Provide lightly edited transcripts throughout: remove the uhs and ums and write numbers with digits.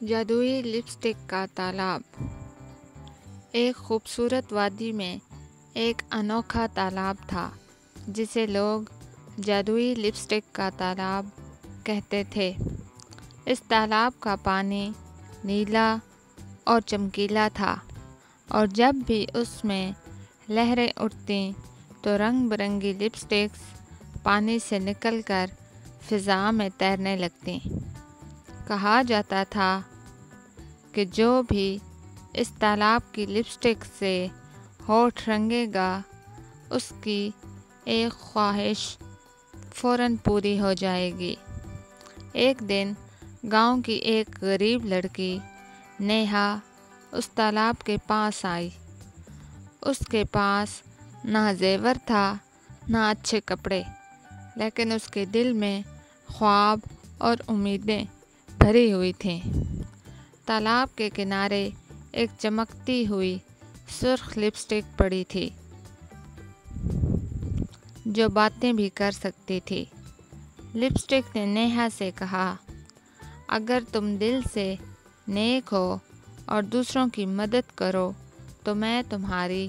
जादुई लिपस्टिक का तालाब। एक खूबसूरत वादी में एक अनोखा तालाब था जिसे लोग जादुई लिपस्टिक का तालाब कहते थे। इस तालाब का पानी नीला और चमकीला था और जब भी उसमें लहरें उठती तो रंग बिरंगी लिपस्टिक्स पानी से निकलकर फिज़ा में तैरने लगती। कहा जाता था कि जो भी इस तालाब की लिपस्टिक से होठ रंगेगा उसकी एक ख्वाहिश फ़ौरन पूरी हो जाएगी। एक दिन गांव की एक गरीब लड़की नेहा उस तालाब के पास आई। उसके पास ना जेवर था ना अच्छे कपड़े, लेकिन उसके दिल में ख्वाब और उम्मीदें भरी हुई थीं। तालाब के किनारे एक चमकती हुई सुर्ख लिपस्टिक पड़ी थी जो बातें भी कर सकती थी। लिपस्टिक ने नेहा से कहा, अगर तुम दिल से नेक हो और दूसरों की मदद करो तो मैं तुम्हारी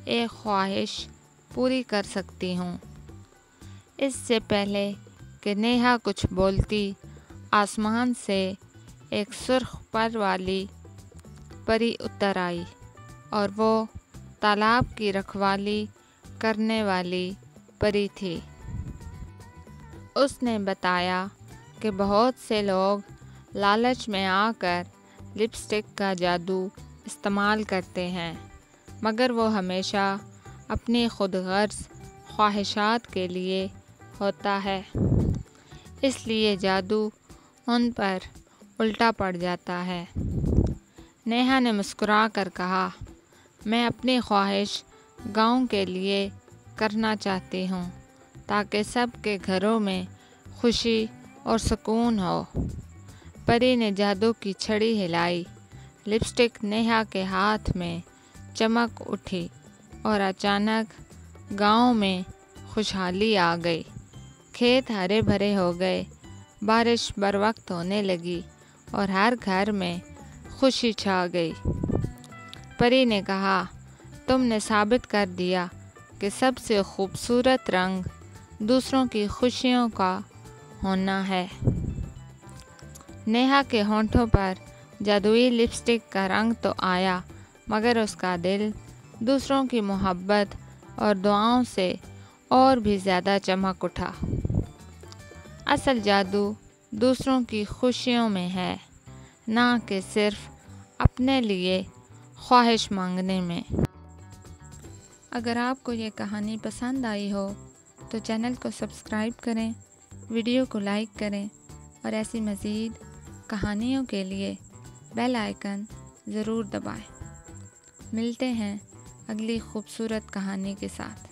एक ख्वाहिश पूरी कर सकती हूँ। इससे पहले कि नेहा कुछ बोलती, आसमान से एक सुर्ख पर वाली परी उतर आई और वो तालाब की रखवाली करने वाली परी थी। उसने बताया कि बहुत से लोग लालच में आकर लिपस्टिक का जादू इस्तेमाल करते हैं, मगर वो हमेशा अपनी खुदगर्ज़ ख्वाहिशात के लिए होता है, इसलिए जादू उन पर उल्टा पड़ जाता है। नेहा ने मुस्कुरा कर कहा, मैं अपनी ख्वाहिश गांव के लिए करना चाहती हूँ ताकि सबके घरों में खुशी और सुकून हो। परी ने जादू की छड़ी हिलाई, लिपस्टिक नेहा के हाथ में चमक उठी और अचानक गांव में खुशहाली आ गई। खेत हरे भरे हो गए, बारिश बर वक्त होने लगी और हर घर में खुशी छा गई। परी ने कहा, तुमने साबित कर दिया कि सबसे खूबसूरत रंग दूसरों की खुशियों का होना है। नेहा के होंठों पर जादुई लिपस्टिक का रंग तो आया, मगर उसका दिल दूसरों की मोहब्बत और दुआओं से और भी ज़्यादा चमक उठा। असल जादू दूसरों की खुशियों में है, ना कि सिर्फ अपने लिए ख्वाहिश मांगने में। अगर आपको ये कहानी पसंद आई हो तो चैनल को सब्सक्राइब करें, वीडियो को लाइक करें और ऐसी मज़ीद कहानियों के लिए बेल आइकन ज़रूर दबाएं। मिलते हैं अगली खूबसूरत कहानी के साथ।